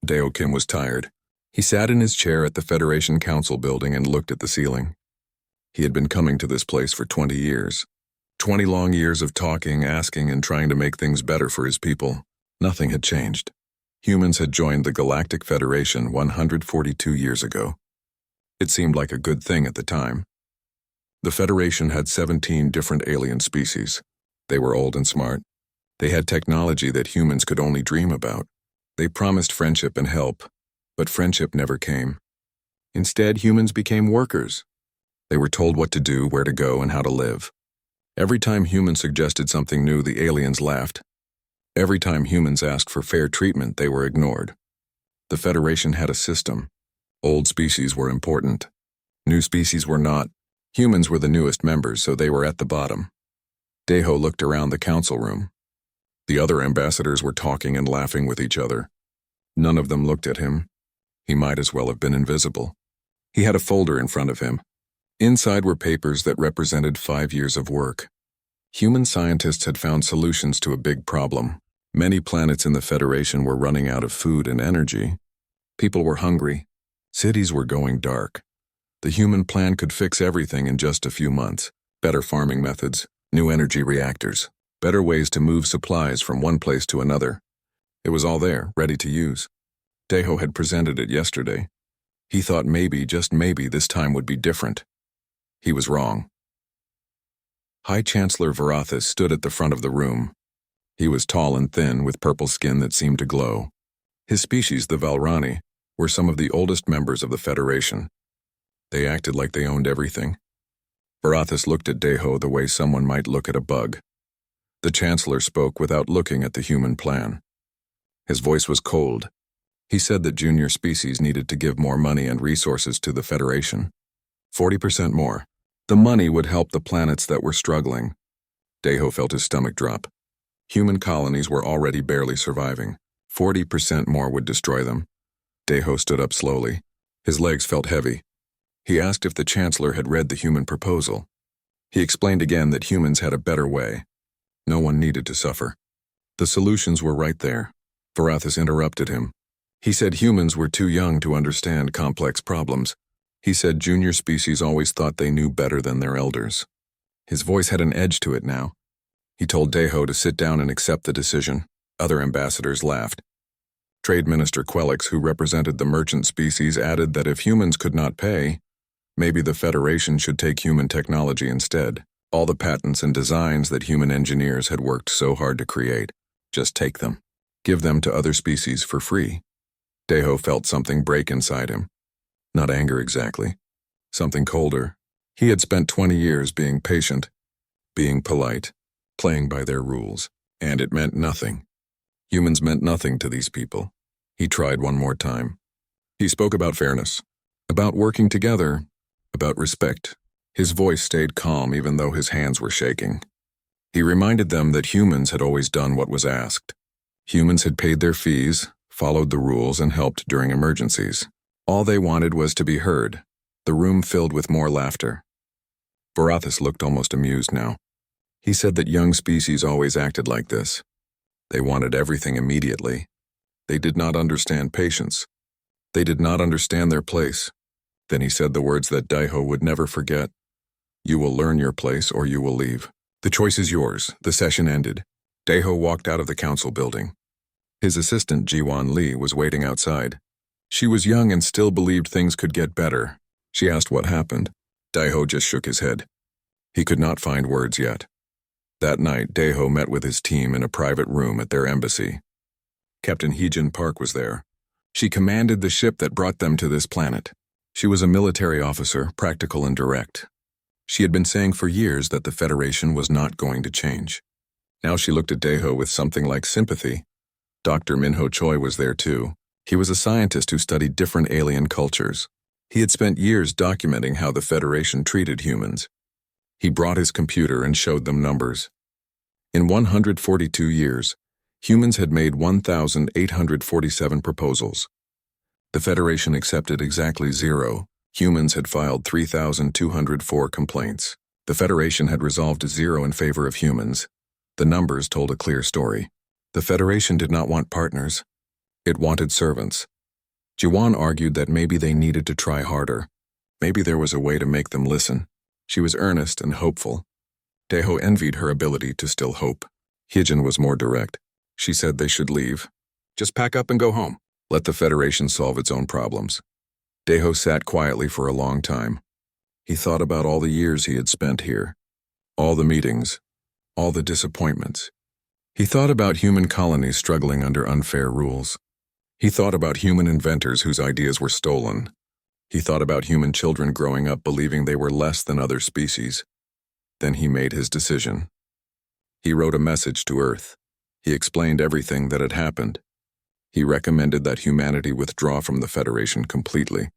Deo Kim was tired. He sat in his chair at the Federation Council building and looked at the ceiling. He had been coming to this place for 20 years. 20 long years of talking, asking, and trying to make things better for his people. Nothing had changed. Humans had joined the Galactic Federation 142 years ago. It seemed like a good thing at the time. The Federation had 17 different alien species. They were old and smart. They had technology that humans could only dream about. They promised friendship and help, but friendship never came. Instead, humans became workers. They were told what to do, where to go, and how to live. Every time humans suggested something new, the aliens laughed. Every time humans asked for fair treatment, they were ignored. The Federation had a system. Old species were important. New species were not. Humans were the newest members, so they were at the bottom. Deho looked around the council room. The other ambassadors were talking and laughing with each other. None of them looked at him. He might as well have been invisible. He had a folder in front of him. Inside were papers that represented 5 years of work. Human scientists had found solutions to a big problem. Many planets in the Federation were running out of food and energy. People were hungry. Cities were going dark. The human plan could fix everything in just a few months. Better farming methods, new energy reactors, better ways to move supplies from one place to another. It was all there, ready to use. Deho had presented it yesterday. He thought maybe, just maybe, this time would be different. He was wrong. High Chancellor Varathis stood at the front of the room. He was tall and thin, with purple skin that seemed to glow. His species, the Valrani, were some of the oldest members of the Federation. They acted like they owned everything. Varathis looked at Deho the way someone might look at a bug. The Chancellor spoke without looking at the human plan. His voice was cold. He said that junior species needed to give more money and resources to the Federation. 40% more. The money would help the planets that were struggling. Deho felt his stomach drop. Human colonies were already barely surviving. 40% more would destroy them. Deho stood up slowly. His legs felt heavy. He asked if the Chancellor had read the human proposal. He explained again that humans had a better way. No one needed to suffer. The solutions were right there. Varathis interrupted him. He said humans were too young to understand complex problems. He said junior species always thought they knew better than their elders. His voice had an edge to it now. He told Deho to sit down and accept the decision. Other ambassadors laughed. Trade Minister Quelix, who represented the merchant species, added that if humans could not pay, maybe the Federation should take human technology instead. All the patents and designs that human engineers had worked so hard to create. Just take them. Give them to other species for free. Deho felt something break inside him. Not anger exactly. Something colder. He had spent 20 years being patient, being polite, playing by their rules, and it meant nothing. Humans meant nothing to these people. He tried one more time. He spoke about fairness, about working together, about respect. His voice stayed calm even though his hands were shaking. He reminded them that humans had always done what was asked. Humans had paid their fees, followed the rules, and helped during emergencies. All they wanted was to be heard. The room filled with more laughter. Varathis looked almost amused now. He said that young species always acted like this. They wanted everything immediately. They did not understand patience. They did not understand their place. Then he said the words that Deho would never forget. You will learn your place or you will leave. The choice is yours. The session ended. Deho walked out of the council building. His assistant, Jiwan Lee, was waiting outside. She was young and still believed things could get better. She asked what happened. Deho just shook his head. He could not find words yet. That night, Deho met with his team in a private room at their embassy. Captain Heejin Park was there. She commanded the ship that brought them to this planet. She was a military officer, practical and direct. She had been saying for years that the Federation was not going to change. Now she looked at Deho with something like sympathy. Dr. Minho Choi was there too. He was a scientist who studied different alien cultures. He had spent years documenting how the Federation treated humans. He brought his computer and showed them numbers. In 142 years, humans had made 1,847 proposals. The Federation accepted exactly 0. Humans had filed 3,204 complaints. The Federation had resolved 0 in favor of humans. The numbers told a clear story. The Federation did not want partners. It wanted servants. Jiwan argued that maybe they needed to try harder. Maybe there was a way to make them listen. She was earnest and hopeful. Daeho envied her ability to still hope. Hyejin was more direct. She said they should leave. Just pack up and go home. Let the Federation solve its own problems. Daeho sat quietly for a long time. He thought about all the years he had spent here. All the meetings. All the disappointments. He thought about human colonies struggling under unfair rules. He thought about human inventors whose ideas were stolen. He thought about human children growing up believing they were less than other species. Then he made his decision. He wrote a message to Earth. He explained everything that had happened. He recommended that humanity withdraw from the Federation completely.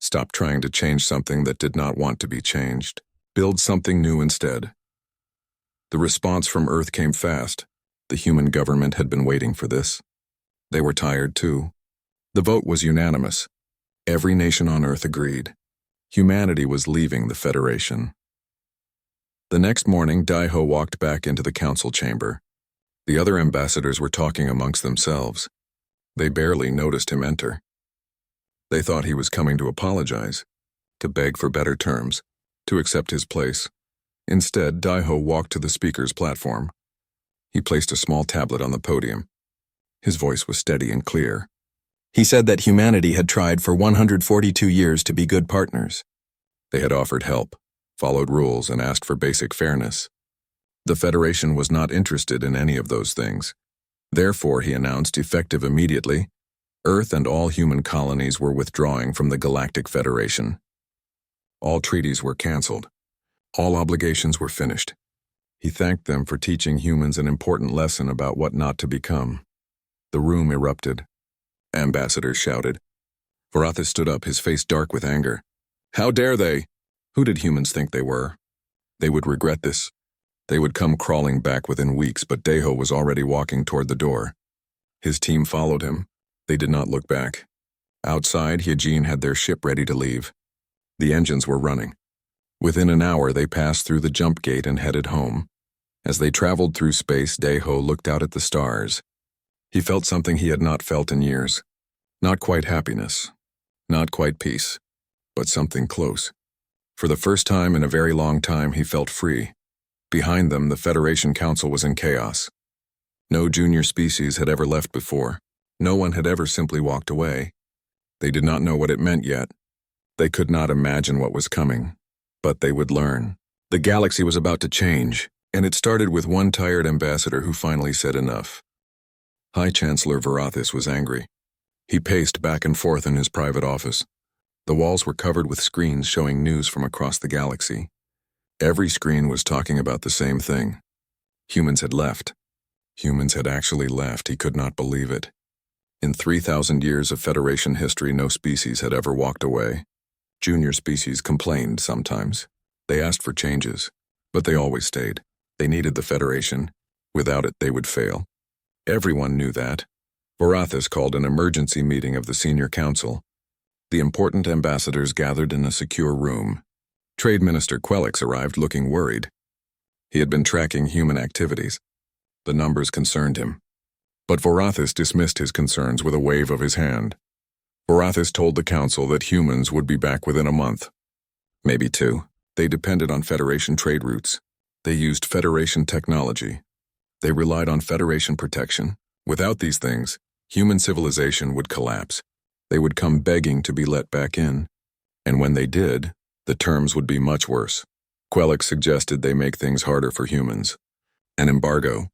Stop trying to change something that did not want to be changed. Build something new instead. The response from Earth came fast. The human government had been waiting for this. They were tired too. The vote was unanimous. Every nation on Earth agreed. Humanity was leaving the Federation. The next morning, Daeho walked back into the council chamber. The other ambassadors were talking amongst themselves. They barely noticed him enter. They thought he was coming to apologize, to beg for better terms, to accept his place. Instead, Daeho walked to the speaker's platform. He placed a small tablet on the podium. His voice was steady and clear. He said that humanity had tried for 142 years to be good partners. They had offered help, followed rules, and asked for basic fairness. The Federation was not interested in any of those things. Therefore, he announced, effective immediately, Earth and all human colonies were withdrawing from the Galactic Federation. All treaties were canceled. All obligations were finished. He thanked them for teaching humans an important lesson about what not to become. The room erupted. Ambassadors shouted. Varathis stood up, his face dark with anger. How dare they? Who did humans think they were? They would regret this. They would come crawling back within weeks, but Daeho was already walking toward the door. His team followed him. They did not look back. Outside, Hyejin had their ship ready to leave. The engines were running. Within an hour, they passed through the jump gate and headed home. As they traveled through space, Daeho looked out at the stars. He felt something he had not felt in years. Not quite happiness. Not quite peace. But something close. For the first time in a very long time, he felt free. Behind them, the Federation Council was in chaos. No junior species had ever left before. No one had ever simply walked away. They did not know what it meant yet. They could not imagine what was coming. But they would learn. The galaxy was about to change, and it started with one tired ambassador who finally said enough. High Chancellor Varathis was angry. He paced back and forth in his private office. The walls were covered with screens showing news from across the galaxy. Every screen was talking about the same thing. Humans had left. Humans had actually left. He could not believe it. In 3,000 years of Federation history, no species had ever walked away. Junior species complained sometimes. They asked for changes, but they always stayed. They needed the Federation. Without it, they would fail. Everyone knew that. Varathis called an emergency meeting of the Senior Council. The important ambassadors gathered in a secure room. Trade Minister Quelix arrived looking worried. He had been tracking human activities. The numbers concerned him. But Varathis dismissed his concerns with a wave of his hand. Varathis told the council that humans would be back within a month. Maybe two. They depended on Federation trade routes. They used Federation technology. They relied on Federation protection. Without these things, human civilization would collapse. They would come begging to be let back in. And when they did, the terms would be much worse. Quelix suggested they make things harder for humans. An embargo.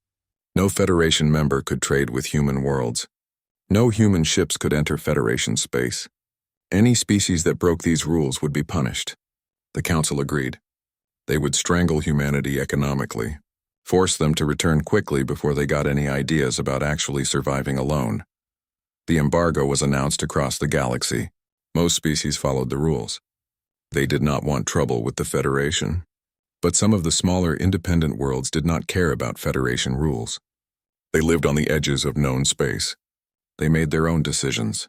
No Federation member could trade with human worlds. No human ships could enter Federation space. Any species that broke these rules would be punished. The Council agreed. They would strangle humanity economically, force them to return quickly before they got any ideas about actually surviving alone. The embargo was announced across the galaxy. Most species followed the rules. They did not want trouble with the Federation. But some of the smaller independent worlds did not care about Federation rules. They lived on the edges of known space. They made their own decisions.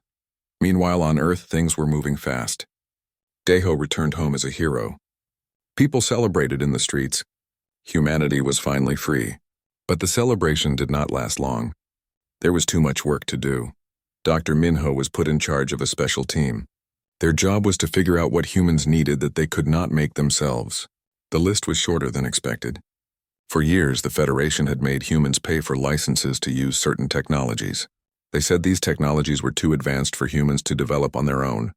Meanwhile, on Earth, things were moving fast. Daeho returned home as a hero. People celebrated in the streets. Humanity was finally free. But the celebration did not last long. There was too much work to do. Dr. Minho was put in charge of a special team. Their job was to figure out what humans needed that they could not make themselves. The list was shorter than expected. For years, the Federation had made humans pay for licenses to use certain technologies. They said these technologies were too advanced for humans to develop on their own.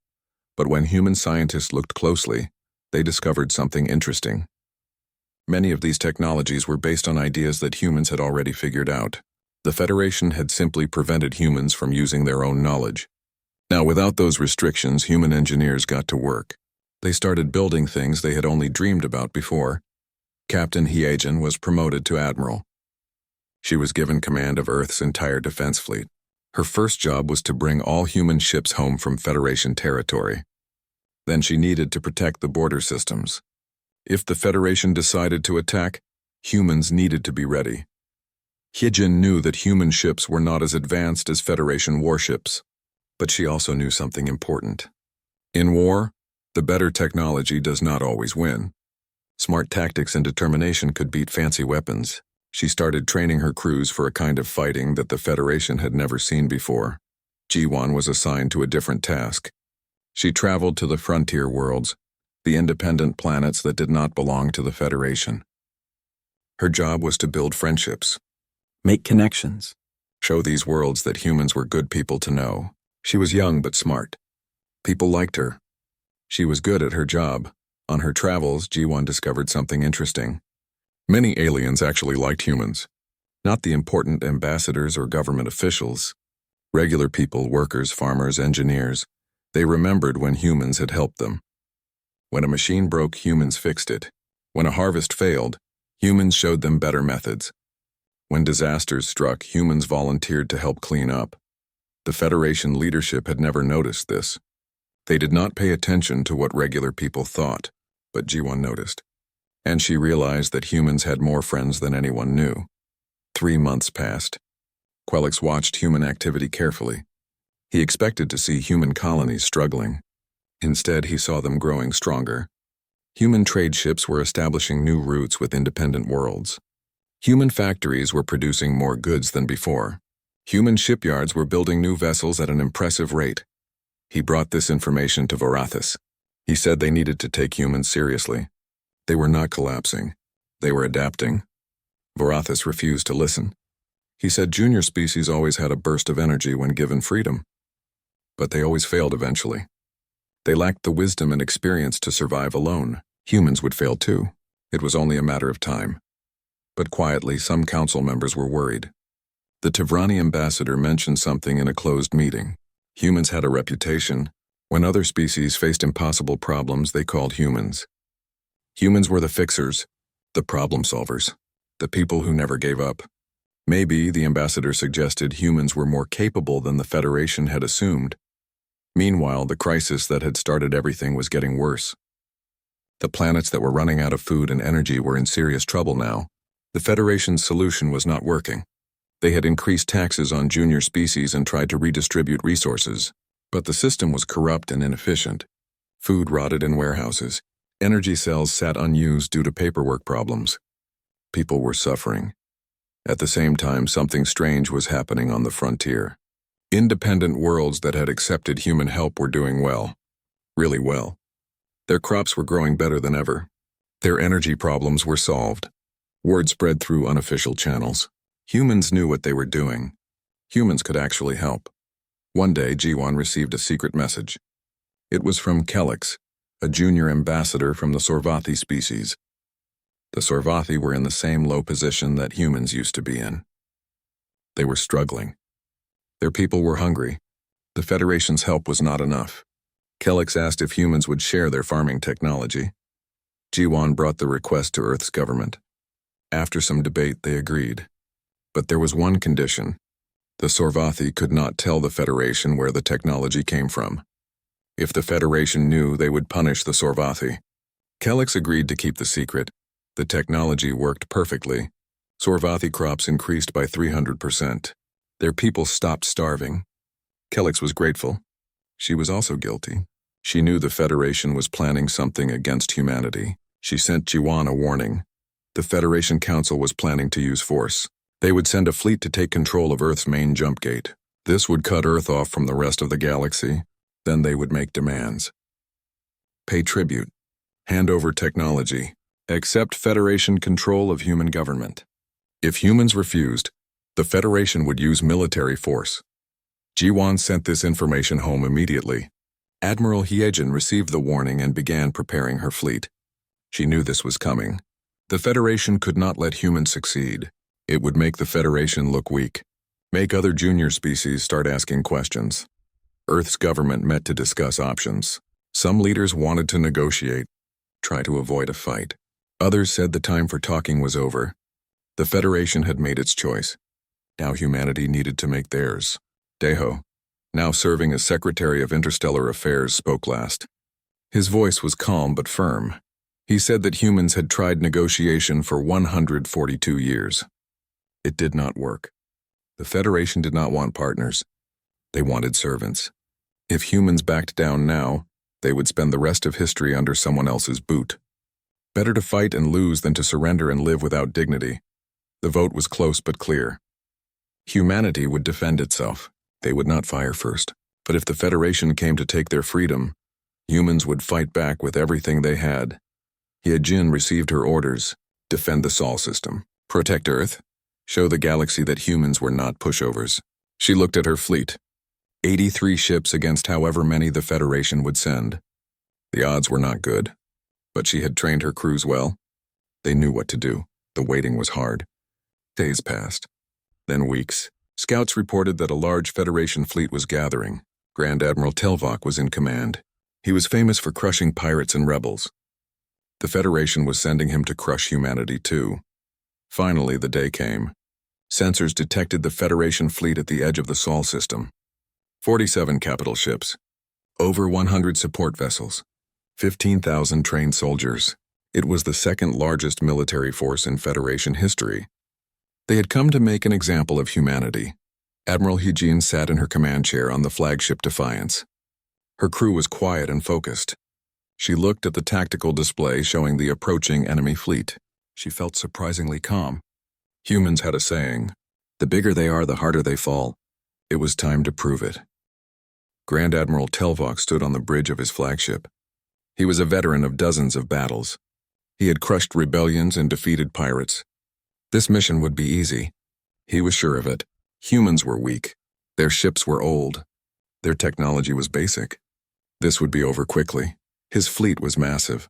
But when human scientists looked closely, they discovered something interesting. Many of these technologies were based on ideas that humans had already figured out. The Federation had simply prevented humans from using their own knowledge. Now, without those restrictions, human engineers got to work. They started building things they had only dreamed about before. Captain Hyejan was promoted to admiral. She was given command of Earth's entire defense fleet. Her first job was to bring all human ships home from Federation territory. Then she needed to protect the border systems. If the Federation decided to attack, humans needed to be ready. Hyejan knew that human ships were not as advanced as Federation warships, but she also knew something important. In war, the better technology does not always win. Smart tactics and determination could beat fancy weapons. She started training her crews for a kind of fighting that the Federation had never seen before. Ji-won was assigned to a different task. She traveled to the frontier worlds, the independent planets that did not belong to the Federation. Her job was to build friendships, make connections, show these worlds that humans were good people to know. She was young but smart. People liked her. She was good at her job. On her travels, Ji-won discovered something interesting. Many aliens actually liked humans. Not the important ambassadors or government officials. Regular people, workers, farmers, engineers. They remembered when humans had helped them. When a machine broke, humans fixed it. When a harvest failed, humans showed them better methods. When disasters struck, humans volunteered to help clean up. The Federation leadership had never noticed this. They did not pay attention to what regular people thought, but Ji-won noticed. And she realized that humans had more friends than anyone knew. 3 months passed. Quelix watched human activity carefully. He expected to see human colonies struggling. Instead, he saw them growing stronger. Human trade ships were establishing new routes with independent worlds. Human factories were producing more goods than before. Human shipyards were building new vessels at an impressive rate. He brought this information to Varathis. He said they needed to take humans seriously. They were not collapsing. They were adapting. Varathis refused to listen. He said junior species always had a burst of energy when given freedom. But they always failed eventually. They lacked the wisdom and experience to survive alone. Humans would fail too. It was only a matter of time. But quietly, some council members were worried. The Tevrani ambassador mentioned something in a closed meeting. Humans had a reputation. When other species faced impossible problems, they called humans. Humans were the fixers, the problem solvers, the people who never gave up. Maybe, the ambassador suggested, humans were more capable than the Federation had assumed. Meanwhile, the crisis that had started everything was getting worse. The planets that were running out of food and energy were in serious trouble now. The Federation's solution was not working. They had increased taxes on junior species and tried to redistribute resources. But the system was corrupt and inefficient. Food rotted in warehouses. Energy cells sat unused due to paperwork problems. People were suffering. At the same time, something strange was happening on the frontier. Independent worlds that had accepted human help were doing well. Really well. Their crops were growing better than ever. Their energy problems were solved. Word spread through unofficial channels. Humans knew what they were doing. Humans could actually help. One day, Ji-won received a secret message. It was from Quelix, a junior ambassador from the Sorvathi species. The Sorvathi were in the same low position that humans used to be in. They were struggling. Their people were hungry. The Federation's help was not enough. Quelix asked if humans would share their farming technology. Ji-won brought the request to Earth's government. After some debate, they agreed. But there was one condition. The Sorvathi could not tell the Federation where the technology came from. If the Federation knew, they would punish the Sorvathi. Quelix agreed to keep the secret. The technology worked perfectly. Sorvathi crops increased by 300%. Their people stopped starving. Quelix was grateful. She was also guilty. She knew the Federation was planning something against humanity. She sent Ji-won a warning. The Federation Council was planning to use force. They would send a fleet to take control of Earth's main jump gate. This would cut Earth off from the rest of the galaxy. Then they would make demands. Pay tribute. Hand over technology. Accept Federation control of human government. If humans refused, the Federation would use military force. Jiwan sent this information home immediately. Admiral Hyejin received the warning and began preparing her fleet. She knew this was coming. The Federation could not let humans succeed. It would make the Federation look weak. Make other junior species start asking questions. Earth's government met to discuss options. Some leaders wanted to negotiate, try to avoid a fight. Others said the time for talking was over. The Federation had made its choice. Now humanity needed to make theirs. Deho, now serving as Secretary of Interstellar Affairs, spoke last. His voice was calm but firm. He said that humans had tried negotiation for 142 years. It did not work. The Federation did not want partners. They wanted servants. If humans backed down now, they would spend the rest of history under someone else's boot. Better to fight and lose than to surrender and live without dignity. The vote was close but clear. Humanity would defend itself. They would not fire first. But if the Federation came to take their freedom, humans would fight back with everything they had. Hyejin received her orders. Defend the Sol system. Protect Earth. Show the galaxy that humans were not pushovers. She looked at her fleet. 83 ships against however many the Federation would send. The odds were not good. But she had trained her crews well. They knew what to do. The waiting was hard. Days passed. Then weeks. Scouts reported that a large Federation fleet was gathering. Grand Admiral Telvok was in command. He was famous for crushing pirates and rebels. The Federation was sending him to crush humanity too. Finally, the day came. Sensors detected the Federation fleet at the edge of the Sol system. 47 capital ships. Over 100 support vessels. 15,000 trained soldiers. It was the second largest military force in Federation history. They had come to make an example of humanity. Admiral Hyejin sat in her command chair on the flagship Defiance. Her crew was quiet and focused. She looked at the tactical display showing the approaching enemy fleet. She felt surprisingly calm. Humans had a saying, "The bigger they are, the harder they fall." It was time to prove it. Grand Admiral Telvok stood on the bridge of his flagship. He was a veteran of dozens of battles. He had crushed rebellions and defeated pirates. This mission would be easy. He was sure of it. Humans were weak. Their ships were old. Their technology was basic. This would be over quickly. His fleet was massive.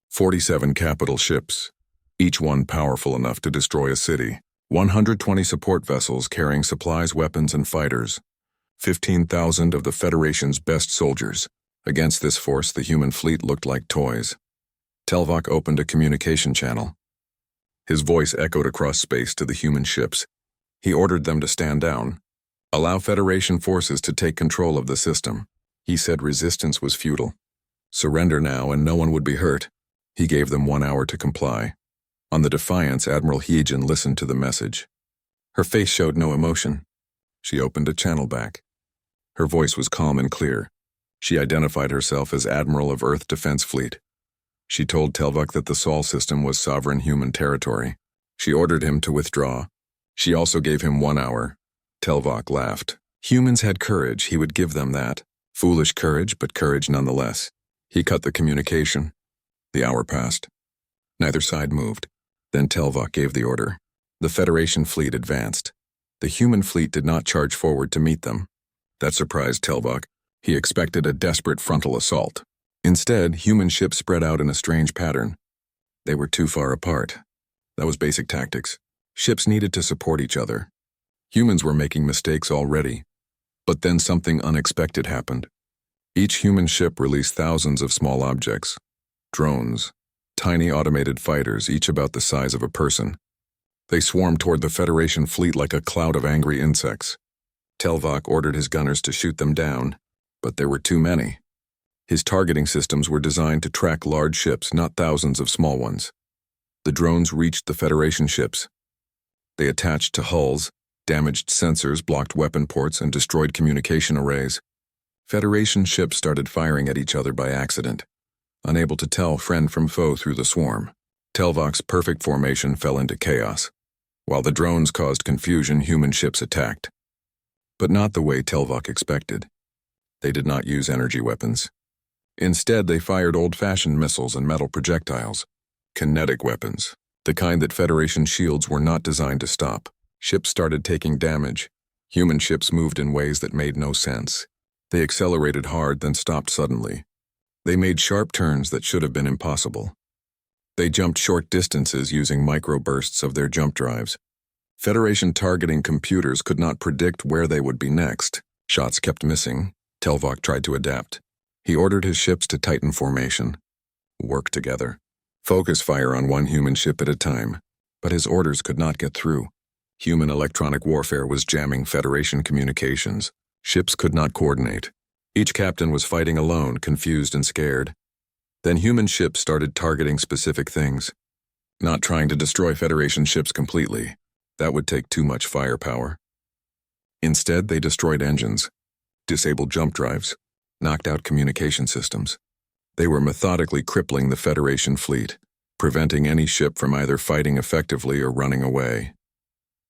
47 capital ships, each one powerful enough to destroy a city. 120 support vessels carrying supplies, weapons, and fighters. 15,000 of the Federation's best soldiers. Against this force, the human fleet looked like toys. Telvok opened a communication channel. His voice echoed across space to the human ships. He ordered them to stand down. Allow Federation forces to take control of the system. He said resistance was futile. Surrender now and no one would be hurt. He gave them 1 hour to comply. On the Defiance, Admiral Hyejin listened to the message. Her face showed no emotion. She opened a channel back. Her voice was calm and clear. She identified herself as Admiral of Earth Defense Fleet. She told Telvok that the Sol system was sovereign human territory. She ordered him to withdraw. She also gave him 1 hour. Telvok laughed. Humans had courage, he would give them that. Foolish courage, but courage nonetheless. He cut the communication. The hour passed. Neither side moved. Then Telvok gave the order. The Federation fleet advanced. The human fleet did not charge forward to meet them. That surprised Telvok. He expected a desperate frontal assault. Instead, human ships spread out in a strange pattern. They were too far apart. That was basic tactics. Ships needed to support each other. Humans were making mistakes already. But then something unexpected happened. Each human ship released thousands of small objects. Drones. Tiny automated fighters, each about the size of a person. They swarmed toward the Federation fleet like a cloud of angry insects. Telvok ordered his gunners to shoot them down, but there were too many. His targeting systems were designed to track large ships, not thousands of small ones. The drones reached the Federation ships. They attached to hulls, damaged sensors, blocked weapon ports, and destroyed communication arrays. Federation ships started firing at each other by accident, unable to tell friend from foe through the swarm. Telvok's perfect formation fell into chaos. While the drones caused confusion, human ships attacked. but not the way Telvok expected. They did not use energy weapons. Instead, they fired old-fashioned missiles and metal projectiles, kinetic weapons, the kind that Federation shields were not designed to stop. Ships started taking damage. Human ships moved in ways that made no sense. They accelerated hard, then stopped suddenly. They made sharp turns that should have been impossible. They jumped short distances using microbursts of their jump drives. Federation targeting computers could not predict where they would be next. Shots kept missing. Telvok tried to adapt. He ordered his ships to tighten formation. Work together. Focus fire on one human ship at a time. But his orders could not get through. Human electronic warfare was jamming Federation communications. Ships could not coordinate. Each captain was fighting alone, confused and scared. Then human ships started targeting specific things. Not trying to destroy Federation ships completely. That would take too much firepower. Instead, they destroyed engines, disabled jump drives, knocked out communication systems. They were methodically crippling the Federation fleet, preventing any ship from either fighting effectively or running away.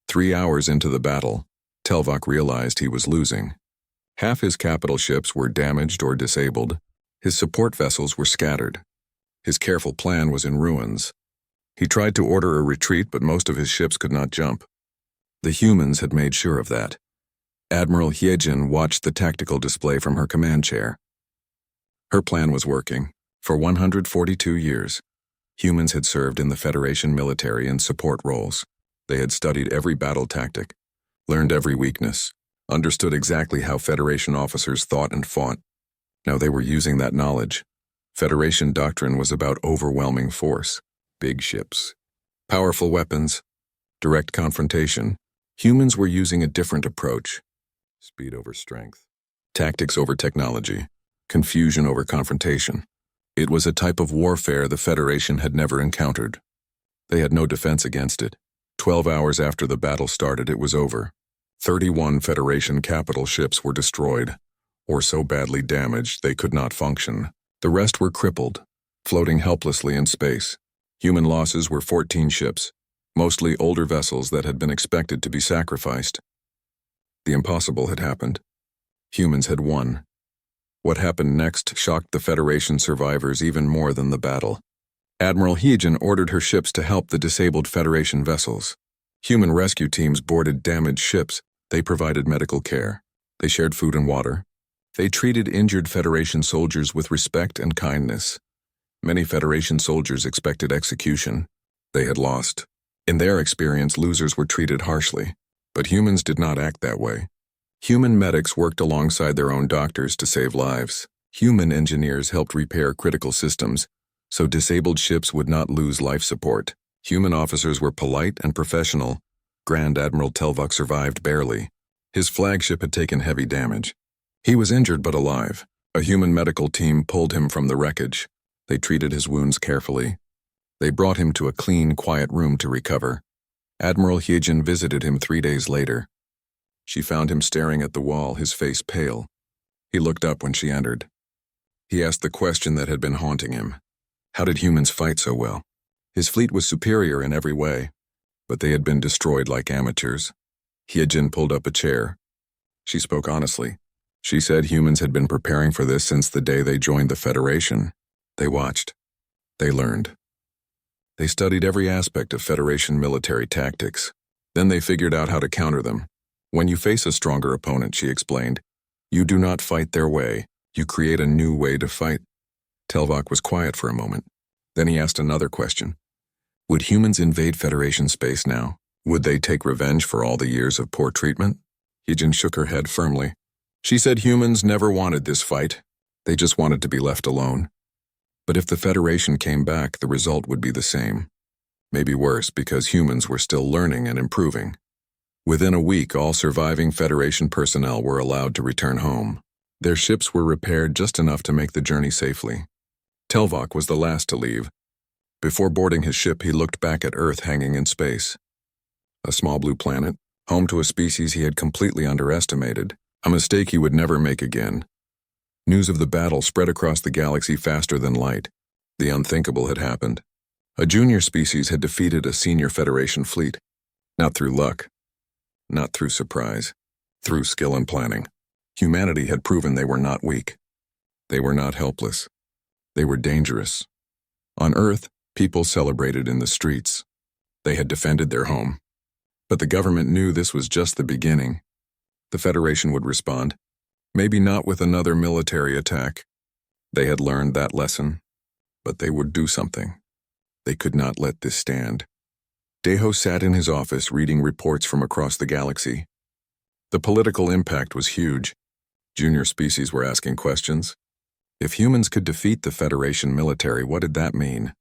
3 hours into the battle, Telvok realized he was losing. Half his capital ships were damaged or disabled. His support vessels were scattered. His careful plan was in ruins. He tried to order a retreat, but most of his ships could not jump. The humans had made sure of that. Admiral Hyejin watched the tactical display from her command chair. Her plan was working. For 142 years, humans had served in the Federation military in support roles. They had studied every battle tactic, learned every weakness, understood exactly how Federation officers thought and fought. Now they were using that knowledge. Federation doctrine was about overwhelming force, big ships, powerful weapons, direct confrontation. Humans were using a different approach. Speed over strength, tactics over technology, confusion over confrontation. It was a type of warfare the Federation had never encountered. They had no defense against it. 12 hours after the battle started, it was over. 31 Federation capital ships were destroyed, or so badly damaged they could not function. The rest were crippled, floating helplessly in space. Human losses were 14 ships, mostly older vessels that had been expected to be sacrificed. The impossible had happened. Humans had won. What happened next shocked the Federation survivors even more than the battle. Admiral Hyejin ordered her ships to help the disabled Federation vessels. Human rescue teams boarded damaged ships. They provided medical care. They shared food and water. They treated injured Federation soldiers with respect and kindness. Many Federation soldiers expected execution. They had lost. In their experience, losers were treated harshly. But humans did not act that way. Human medics worked alongside their own doctors to save lives. Human engineers helped repair critical systems, so disabled ships would not lose life support. Human officers were polite and professional. Grand Admiral Telvok survived barely. His flagship had taken heavy damage. He was injured but alive. A human medical team pulled him from the wreckage. They treated his wounds carefully. They brought him to a clean, quiet room to recover. Admiral Hyejin visited him 3 days later. She found him staring at the wall, his face pale. He looked up when she entered. He asked the question that had been haunting him. How did humans fight so well? His fleet was superior in every way, but they had been destroyed like amateurs. Hyejin pulled up a chair. She spoke honestly. She said humans had been preparing for this since the day they joined the Federation. They watched. They learned. They studied every aspect of Federation military tactics. Then they figured out how to counter them. When you face a stronger opponent, she explained, you do not fight their way. You create a new way to fight. Telvok was quiet for a moment. Then he asked another question. Would humans invade Federation space now? Would they take revenge for all the years of poor treatment? Hyejin shook her head firmly. She said humans never wanted this fight. They just wanted to be left alone. But if the Federation came back, the result would be the same. Maybe worse, because humans were still learning and improving. Within a week, all surviving Federation personnel were allowed to return home. Their ships were repaired just enough to make the journey safely. Telvok was the last to leave. Before boarding his ship, he looked back at Earth hanging in space. A small blue planet, home to a species he had completely underestimated, a mistake he would never make again. News of the battle spread across the galaxy faster than light. The unthinkable had happened. A junior species had defeated a senior Federation fleet. Not through luck. Not through surprise. Through skill and planning, humanity had proven they were not weak. They were not helpless. They were dangerous. On Earth, people celebrated in the streets. They had defended their home. But the government knew this was just the beginning. The Federation would respond, maybe not with another military attack. They had learned that lesson, but they would do something. They could not let this stand. Deho sat in his office reading reports from across the galaxy. The political impact was huge. Junior species were asking questions. If humans could defeat the Federation military, what did that mean?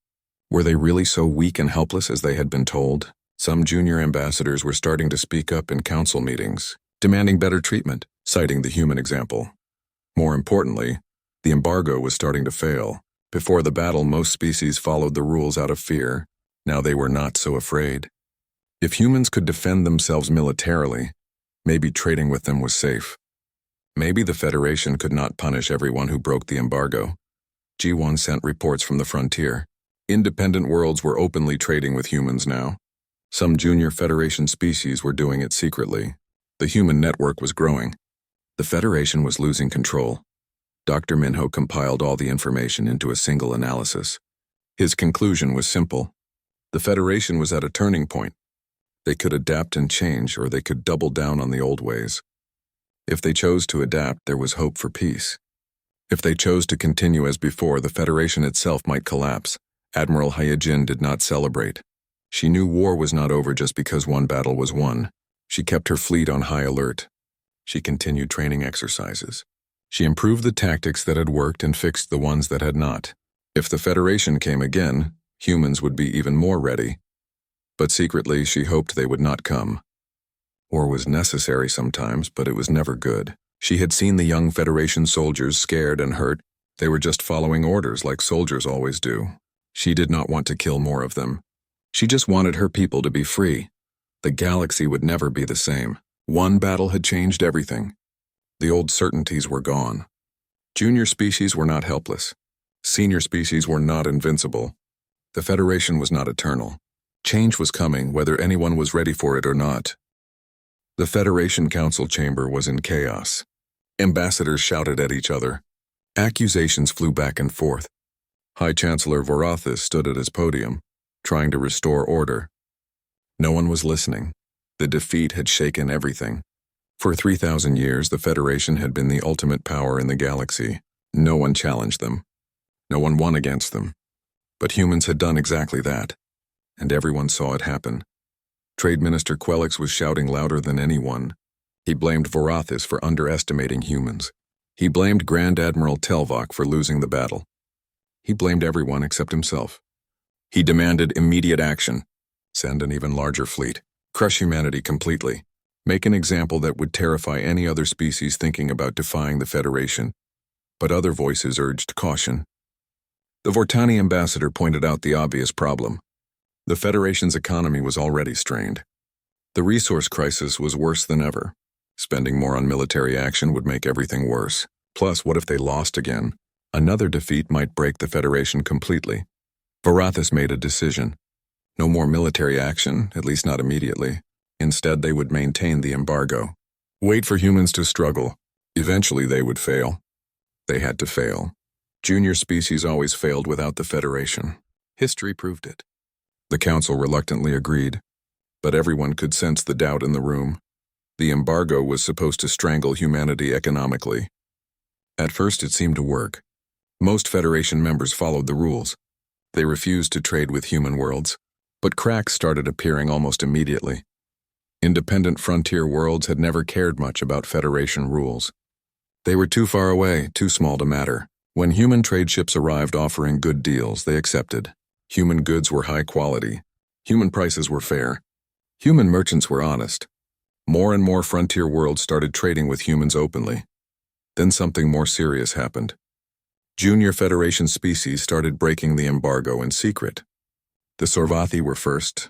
Were they really so weak and helpless as they had been told? Some junior ambassadors were starting to speak up in council meetings, demanding better treatment, citing the human example. More importantly, the embargo was starting to fail. Before the battle, most species followed the rules out of fear. Now they were not so afraid. If humans could defend themselves militarily, maybe trading with them was safe. Maybe the Federation could not punish everyone who broke the embargo. G1 sent reports from the frontier. Independent worlds were openly trading with humans now. Some junior Federation species were doing it secretly. The human network was growing. The Federation was losing control. Dr. Minho compiled all the information into a single analysis. His conclusion was simple. The Federation was at a turning point. They could adapt and change, or they could double down on the old ways. If they chose to adapt, there was hope for peace. If they chose to continue as before, the Federation itself might collapse. Admiral Hyojin did not celebrate. She knew war was not over just because one battle was won. She kept her fleet on high alert. She continued training exercises. She improved the tactics that had worked and fixed the ones that had not. If the Federation came again, humans would be even more ready. But secretly, she hoped they would not come. War was necessary sometimes, but it was never good. She had seen the young Federation soldiers scared and hurt. They were just following orders like soldiers always do. She did not want to kill more of them. She just wanted her people to be free. The galaxy would never be the same. One battle had changed everything. The old certainties were gone. Junior species were not helpless. Senior species were not invincible. The Federation was not eternal. Change was coming, whether anyone was ready for it or not. The Federation Council chamber was in chaos. Ambassadors shouted at each other. Accusations flew back and forth. High Chancellor Vorathis stood at his podium, trying to restore order. No one was listening. The defeat had shaken everything. For 3,000 years, the Federation had been the ultimate power in the galaxy. No one challenged them. No one won against them. But humans had done exactly that, and everyone saw it happen. Trade Minister Quelix was shouting louder than anyone. He blamed Vorathis for underestimating humans. He blamed Grand Admiral Telvok for losing the battle. He blamed everyone except himself. He demanded immediate action. Send an even larger fleet. Crush humanity completely. Make an example that would terrify any other species thinking about defying the Federation. But other voices urged caution. The Vortani ambassador pointed out the obvious problem. The Federation's economy was already strained. The resource crisis was worse than ever. Spending more on military action would make everything worse. Plus, what if they lost again? Another defeat might break the Federation completely. Vorathis made a decision. No more military action, at least not immediately. Instead, they would maintain the embargo. Wait for humans to struggle. Eventually, they would fail. They had to fail. Junior species always failed without the Federation. History proved it. The Council reluctantly agreed, but everyone could sense the doubt in the room. The embargo was supposed to strangle humanity economically. At first, it seemed to work. Most Federation members followed the rules. They refused to trade with human worlds, but cracks started appearing almost immediately. Independent frontier worlds had never cared much about Federation rules. They were too far away, too small to matter. When human trade ships arrived offering good deals, they accepted. Human goods were high quality. Human prices were fair. Human merchants were honest. More and more frontier worlds started trading with humans openly. Then something more serious happened. Junior Federation species started breaking the embargo in secret. The Sorvathi were first.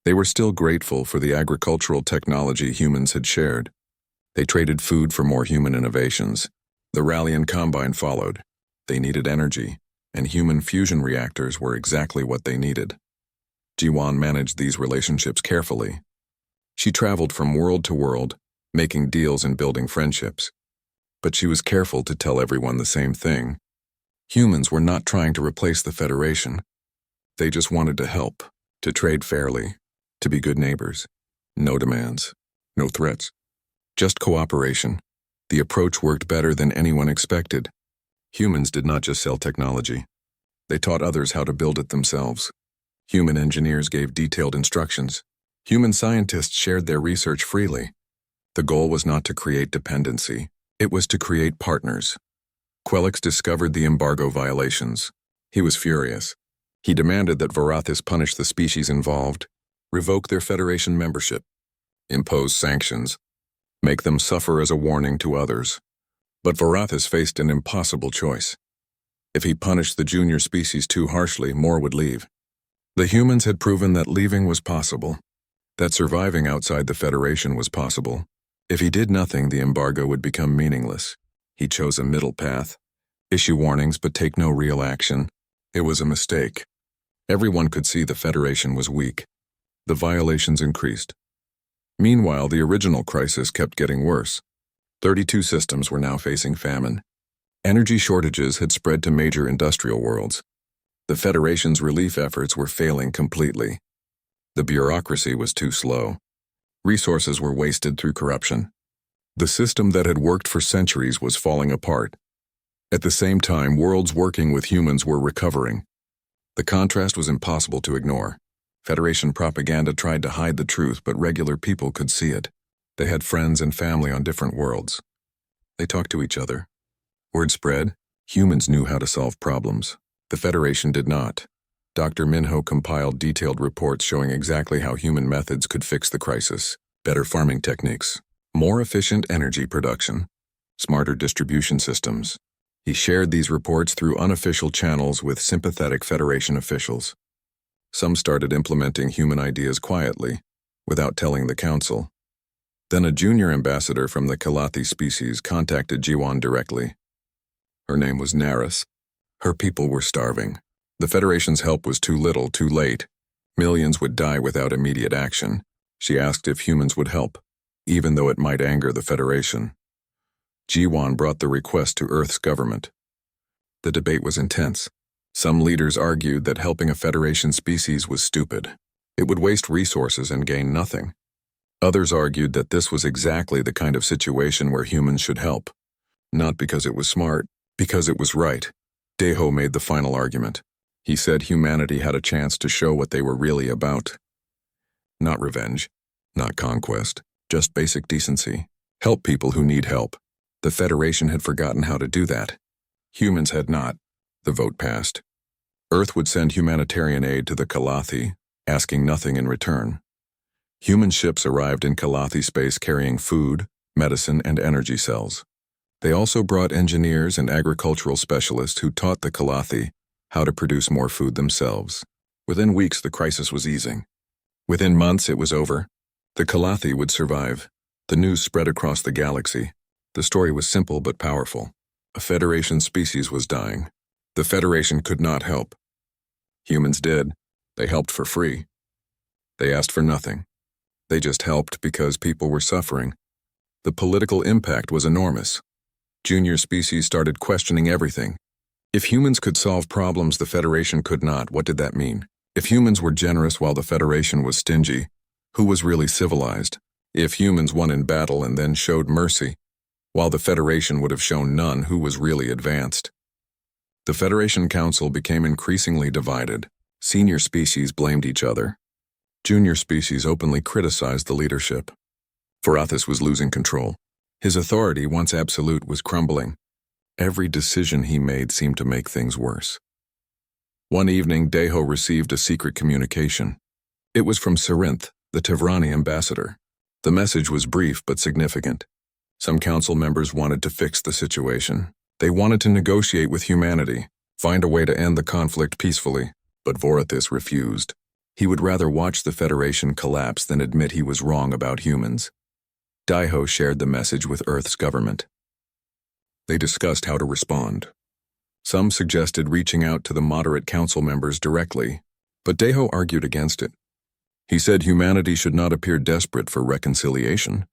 They were still grateful for the agricultural technology humans had shared. They traded food for more human innovations. The Rallian Combine followed. They needed energy, and human fusion reactors were exactly what they needed. Jiwan managed these relationships carefully. She traveled from world to world, making deals and building friendships. But she was careful to tell everyone the same thing. Humans were not trying to replace the Federation. They just wanted to help, to trade fairly, to be good neighbors. No demands, no threats, just cooperation. The approach worked better than anyone expected. Humans did not just sell technology. They taught others how to build it themselves. Human engineers gave detailed instructions. Human scientists shared their research freely. The goal was not to create dependency. It was to create partners. Quelix discovered the embargo violations. He was furious. He demanded that Varathis punish the species involved, revoke their Federation membership, impose sanctions, make them suffer as a warning to others. But Varathis faced an impossible choice. If he punished the junior species too harshly, more would leave. The humans had proven that leaving was possible, that surviving outside the Federation was possible. If he did nothing, the embargo would become meaningless. He chose a middle path. Issue warnings but take no real action. It was a mistake. Everyone could see the Federation was weak. The violations increased. Meanwhile, the original crisis kept getting worse. 32 systems were now facing famine. Energy shortages had spread to major industrial worlds. The Federation's relief efforts were failing completely. The bureaucracy was too slow. Resources were wasted through corruption. The system that had worked for centuries was falling apart. At the same time, worlds working with humans were recovering. The contrast was impossible to ignore. Federation propaganda tried to hide the truth, but regular people could see it. They had friends and family on different worlds. They talked to each other. Word spread. Humans knew how to solve problems. The Federation did not. Dr. Minho compiled detailed reports showing exactly how human methods could fix the crisis. Better farming techniques, more efficient energy production, smarter distribution systems. He shared these reports through unofficial channels with sympathetic Federation officials. Some started implementing human ideas quietly, without telling the Council. Then a junior ambassador from the Kalathi species contacted Jiwan directly. Her name was Naris. Her people were starving. The Federation's help was too little, too late. Millions would die without immediate action. She asked if humans would help, even though it might anger the Federation. Jiwan brought the request to Earth's government. The debate was intense. Some leaders argued that helping a Federation species was stupid. It would waste resources and gain nothing. Others argued that this was exactly the kind of situation where humans should help. Not because it was smart, because it was right. Deho made the final argument. He said humanity had a chance to show what they were really about. Not revenge, not conquest, just basic decency. Help people who need help. The Federation had forgotten how to do that. Humans had not. The vote passed. Earth would send humanitarian aid to the Kalathi, asking nothing in return. Human ships arrived in Kalathi space carrying food, medicine, and energy cells. They also brought engineers and agricultural specialists who taught the Kalathi how to produce more food themselves. Within weeks, the crisis was easing. Within months, it was over. The Kalathi would survive. The news spread across the galaxy. The story was simple but powerful. A Federation species was dying. The Federation could not help. Humans did. They helped for free. They asked for nothing. They just helped because people were suffering. The political impact was enormous. Junior species started questioning everything. If humans could solve problems the Federation could not, what did that mean? If humans were generous while the Federation was stingy, who was really civilized? If humans won in battle and then showed mercy, while the Federation would have shown none, who was really advanced? The Federation Council became increasingly divided. Senior species blamed each other. Junior species openly criticized the leadership. Varathis was losing control. His authority, once absolute, was crumbling. Every decision he made seemed to make things worse. One evening, Deho received a secret communication. It was from Sarinth, the Tevrani ambassador. The message was brief but significant. Some council members wanted to fix the situation. They wanted to negotiate with humanity, find a way to end the conflict peacefully, but Varathis refused. He would rather watch the Federation collapse than admit he was wrong about humans. Deho shared the message with Earth's government. They discussed how to respond. Some suggested reaching out to the moderate council members directly, but Deho argued against it. He said humanity should not appear desperate for reconciliation.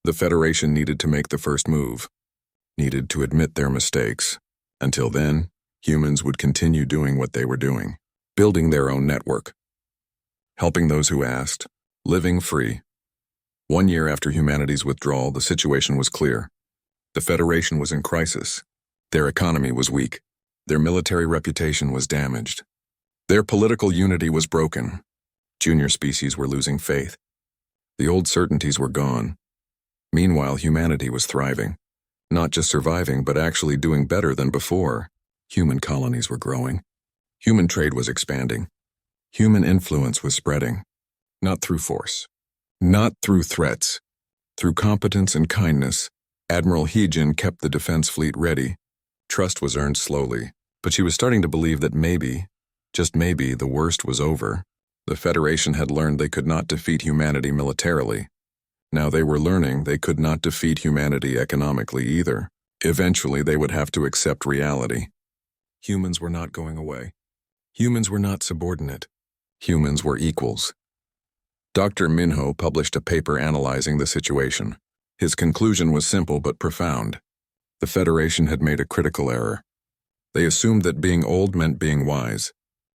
The Federation needed to make the first move, needed to admit their mistakes. Until then, humans would continue doing what they were doing, building their own network, helping those who asked, living free. 1 year after humanity's withdrawal, the situation was clear. The Federation was in crisis. Their economy was weak. Their military reputation was damaged. Their political unity was broken. Junior species were losing faith. The old certainties were gone. Meanwhile, humanity was thriving. Not just surviving, but actually doing better than before. Human colonies were growing. Human trade was expanding. Human influence was spreading. Not through force. Not through threats. Through competence and kindness. Admiral Heejin kept the defense fleet ready. Trust was earned slowly, but she was starting to believe that maybe, just maybe, the worst was over. The Federation had learned they could not defeat humanity militarily. Now they were learning they could not defeat humanity economically either. Eventually they would have to accept reality. Humans were not going away. Humans were not subordinate. Humans were equals. Dr. Minho published a paper analyzing the situation. His conclusion was simple but profound. The Federation had made a critical error. They assumed that being old meant being wise,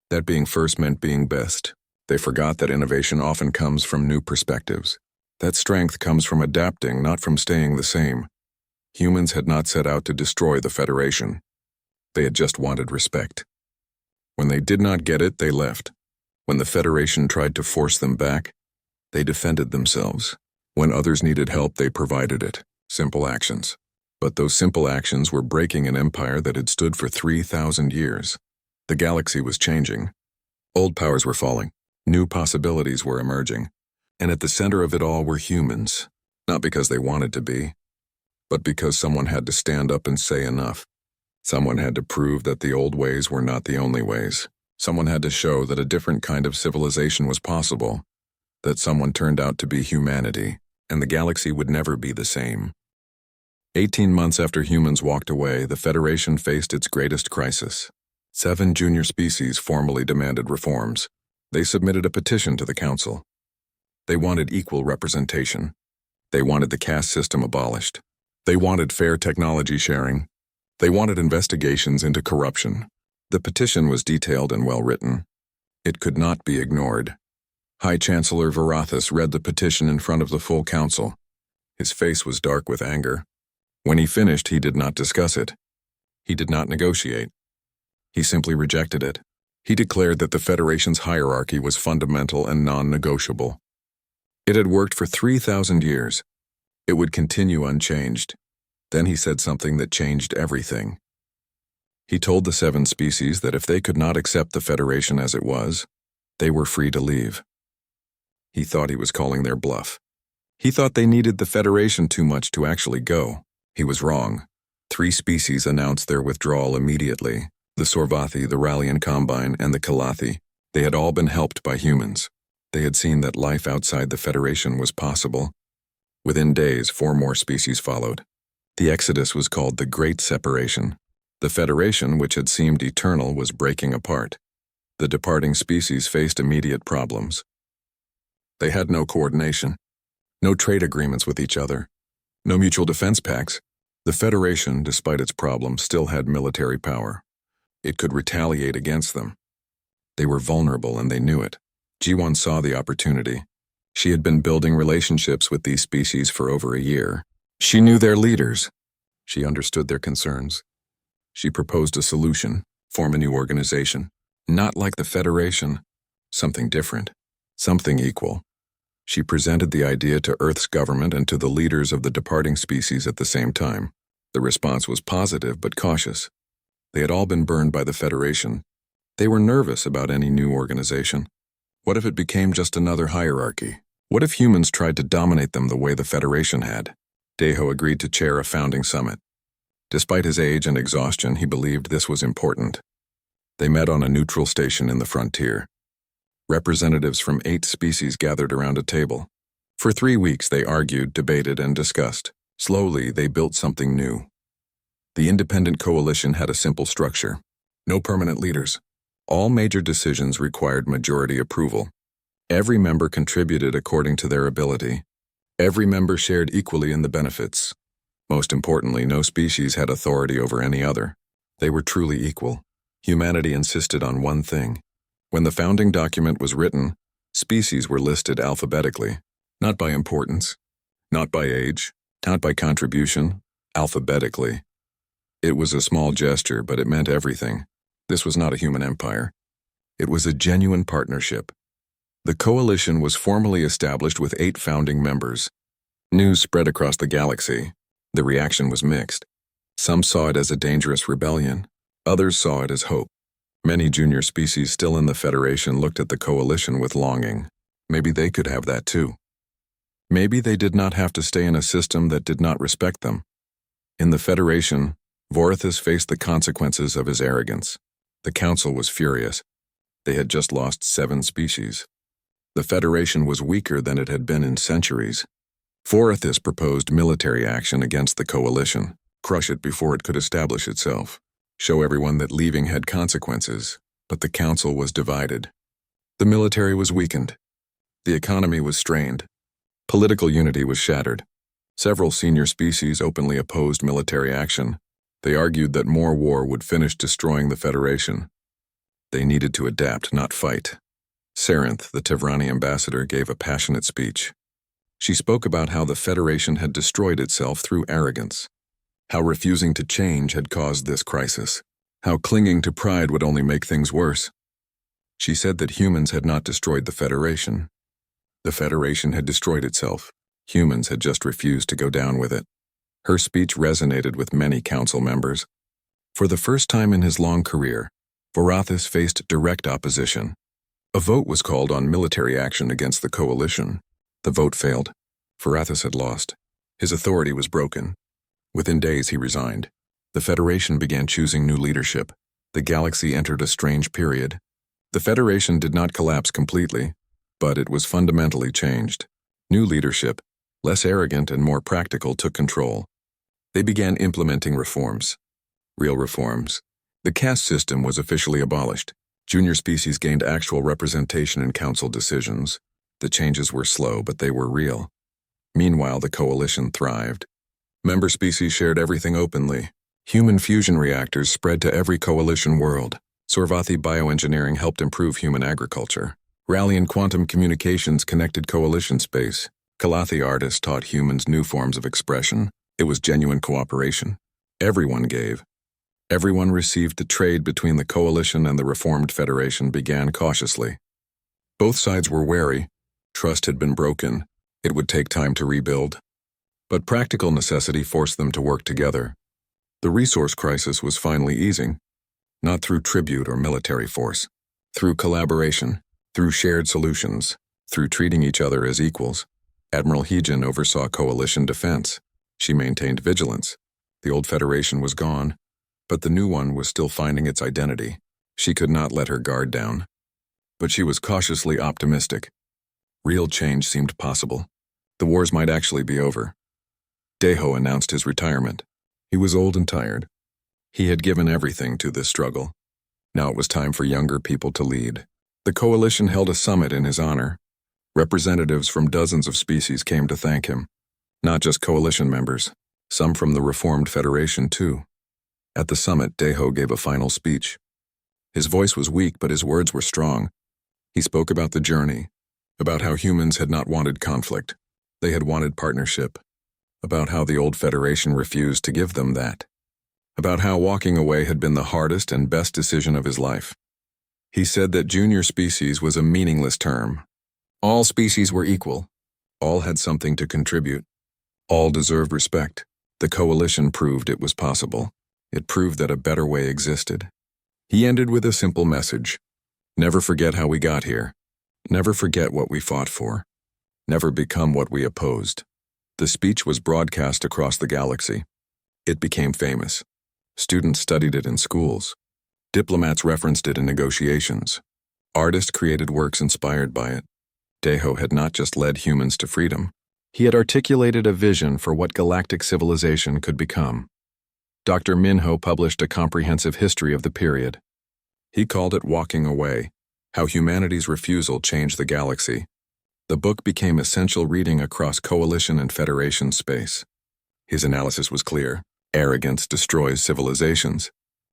that being first meant being best. They forgot that innovation often comes from new perspectives. That strength comes from adapting, not from staying the same. Humans had not set out to destroy the Federation. They had just wanted respect. When they did not get it, they left. When the Federation tried to force them back, they defended themselves. When others needed help, they provided it. Simple actions. But those simple actions were breaking an empire that had stood for 3,000 years. The galaxy was changing. Old powers were falling. New possibilities were emerging. And at the center of it all were humans. Not because they wanted to be, but because someone had to stand up and say enough. Someone had to prove that the old ways were not the only ways. Someone had to show that a different kind of civilization was possible. That someone turned out to be humanity, and the galaxy would never be the same. 18 months after humans walked away, the Federation faced its greatest crisis. 7 junior species formally demanded reforms. They submitted a petition to the Council. They wanted equal representation. They wanted the caste system abolished. They wanted fair technology sharing. They wanted investigations into corruption. The petition was detailed and well-written. It could not be ignored. High Chancellor Varathas read the petition in front of the full council. His face was dark with anger. When he finished, he did not discuss it. He did not negotiate. He simply rejected it. He declared that the Federation's hierarchy was fundamental and non-negotiable. It had worked for 3,000 years. It would continue unchanged. Then he said something that changed everything. He told the 7 species that if they could not accept the Federation as it was, they were free to leave. He thought he was calling their bluff. He thought they needed the Federation too much to actually go. He was wrong. 3 species announced their withdrawal immediately. The Sorvathi, the Rallian Combine, and the Kalathi. They had all been helped by humans. They had seen that life outside the Federation was possible. Within days, 4 more species followed. The exodus was called the Great Separation. The Federation, which had seemed eternal, was breaking apart. The departing species faced immediate problems. They had no coordination, no trade agreements with each other, no mutual defense pacts. The Federation, despite its problems, still had military power. It could retaliate against them. They were vulnerable and they knew it. Ji-won saw the opportunity. She had been building relationships with these species for over a year. She knew their leaders. She understood their concerns. She proposed a solution, form a new organization. Not like the Federation, something different, something equal. She presented the idea to Earth's government and to the leaders of the departing species at the same time. The response was positive but cautious. They had all been burned by the Federation. They were nervous about any new organization. What if it became just another hierarchy? What if humans tried to dominate them the way the Federation had? Daeho agreed to chair a founding summit. Despite his age and exhaustion, he believed this was important. They met on a neutral station in the frontier. Representatives from 8 species gathered around a table. For 3 weeks, they argued, debated, and discussed. Slowly, they built something new. The independent coalition had a simple structure. No permanent leaders. All major decisions required majority approval. Every member contributed according to their ability. Every member shared equally in the benefits. Most importantly, no species had authority over any other. They were truly equal. Humanity insisted on one thing. When the founding document was written, species were listed alphabetically, not by importance, not by age, not by contribution, alphabetically. It was a small gesture, but it meant everything. This was not a human empire. It was a genuine partnership. The coalition was formally established with 8 founding members. News spread across the galaxy. The reaction was mixed. Some saw it as a dangerous rebellion. Others saw it as hope. Many junior species still in the Federation looked at the coalition with longing. Maybe they could have that too. Maybe they did not have to stay in a system that did not respect them. In the Federation, Vorithus faced the consequences of his arrogance. The Council was furious. They had just lost 7 species. The Federation was weaker than it had been in centuries. Vorithus proposed military action against the coalition, crush it before it could establish itself, show everyone that leaving had consequences, but the Council was divided. The military was weakened. The economy was strained. Political unity was shattered. Several senior species openly opposed military action. They argued that more war would finish destroying the Federation. They needed to adapt, not fight. Sarinth, the Tevrani ambassador, gave a passionate speech. She spoke about how the Federation had destroyed itself through arrogance, how refusing to change had caused this crisis, how clinging to pride would only make things worse. She said that humans had not destroyed the Federation. The Federation had destroyed itself. Humans had just refused to go down with it. Her speech resonated with many council members. For the first time in his long career, Vorithus faced direct opposition. A vote was called on military action against the coalition. The vote failed. Vorithus had lost. His authority was broken. Within days, he resigned. The Federation began choosing new leadership. The galaxy entered a strange period. The Federation did not collapse completely, but it was fundamentally changed. New leadership, less arrogant and more practical, took control. They began implementing reforms. Real reforms. The caste system was officially abolished. Junior species gained actual representation in council decisions. The changes were slow, but they were real. Meanwhile, the coalition thrived. Member species shared everything openly. Human fusion reactors spread to every coalition world. Sorvathi bioengineering helped improve human agriculture. Rallian quantum communications connected coalition space. Kalathi artists taught humans new forms of expression. It was genuine cooperation. Everyone gave. Everyone received. The trade between the coalition and the reformed Federation began cautiously. Both sides were wary. Trust had been broken. It would take time to rebuild. But practical necessity forced them to work together. The resource crisis was finally easing, not through tribute or military force, through collaboration, through shared solutions, through treating each other as equals. Admiral Heejin oversaw coalition defense. She maintained vigilance. The old Federation was gone, but the new one was still finding its identity. She could not let her guard down. But she was cautiously optimistic. Real change seemed possible. The wars might actually be over. Deho announced his retirement. He was old and tired. He had given everything to this struggle. Now it was time for younger people to lead. The coalition held a summit in his honor. Representatives from dozens of species came to thank him. Not just coalition members, some from the reformed Federation too. At the summit, Deho gave a final speech. His voice was weak, but his words were strong. He spoke about the journey, about how humans had not wanted conflict. They had wanted partnership. About how the old Federation refused to give them that. About how walking away had been the hardest and best decision of his life. He said that junior species was a meaningless term. All species were equal. All had something to contribute. All deserved respect. The coalition proved it was possible. It proved that a better way existed. He ended with a simple message. Never forget how we got here. Never forget what we fought for. Never become what we opposed. The speech was broadcast across the galaxy. It became famous. Students studied it in schools. Diplomats referenced it in negotiations. Artists created works inspired by it. Deho had not just led humans to freedom. He had articulated a vision for what galactic civilization could become. Dr. Minho published a comprehensive history of the period. He called it Walking Away, How Humanity's Refusal Changed the Galaxy. The book became essential reading across Coalition and Federation space. His analysis was clear. Arrogance destroys civilizations.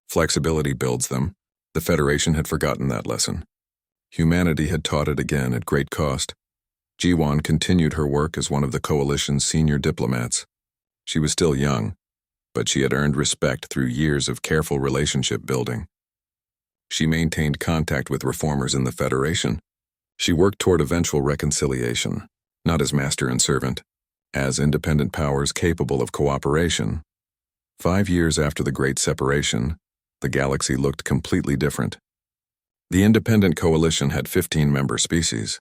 Flexibility builds them. The Federation had forgotten that lesson. Humanity had taught it again at great cost. Jiwan continued her work as one of the Coalition's senior diplomats. She was still young, but she had earned respect through years of careful relationship building. She maintained contact with reformers in the Federation. She worked toward eventual reconciliation, not as master and servant, as independent powers capable of cooperation. 5 years after the Great Separation, the galaxy looked completely different. The Independent Coalition had 15 member species.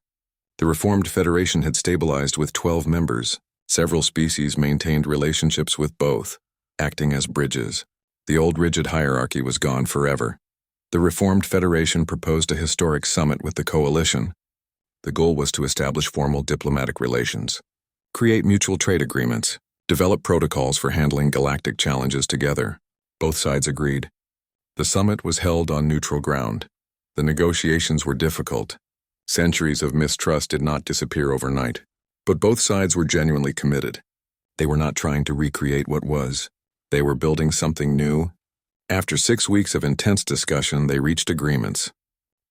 The Reformed Federation had stabilized with 12 members. Several species maintained relationships with both, acting as bridges. The old rigid hierarchy was gone forever. The Reformed Federation proposed a historic summit with the Coalition. The goal was to establish formal diplomatic relations, create mutual trade agreements, develop protocols for handling galactic challenges together. Both sides agreed. The summit was held on neutral ground. The negotiations were difficult. Centuries of mistrust did not disappear overnight, but both sides were genuinely committed. They were not trying to recreate what was. They were building something new. After 6 weeks of intense discussion, they reached agreements.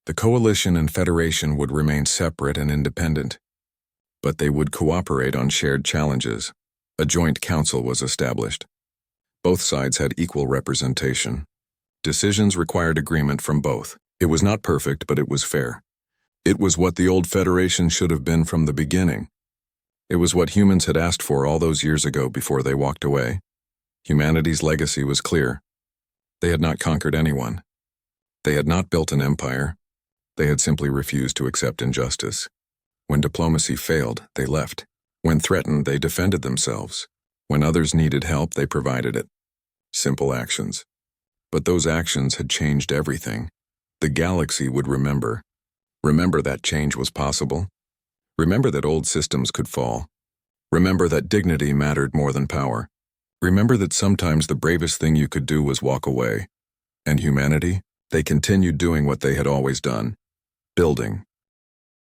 The Coalition and Federation would remain separate and independent, but they would cooperate on shared challenges. A joint council was established. Both sides had equal representation. Decisions required agreement from both. It was not perfect, but it was fair. It was what the old Federation should have been from the beginning. It was what humans had asked for all those years ago before they walked away. Humanity's legacy was clear. They had not conquered anyone. They had not built an empire. They had simply refused to accept injustice. When diplomacy failed, they left. When threatened, they defended themselves. When others needed help, they provided it. Simple actions. But those actions had changed everything. The galaxy would remember. Remember that change was possible. Remember that old systems could fall. Remember that dignity mattered more than power. Remember that sometimes the bravest thing you could do was walk away. And humanity? They continued doing what they had always done. Building.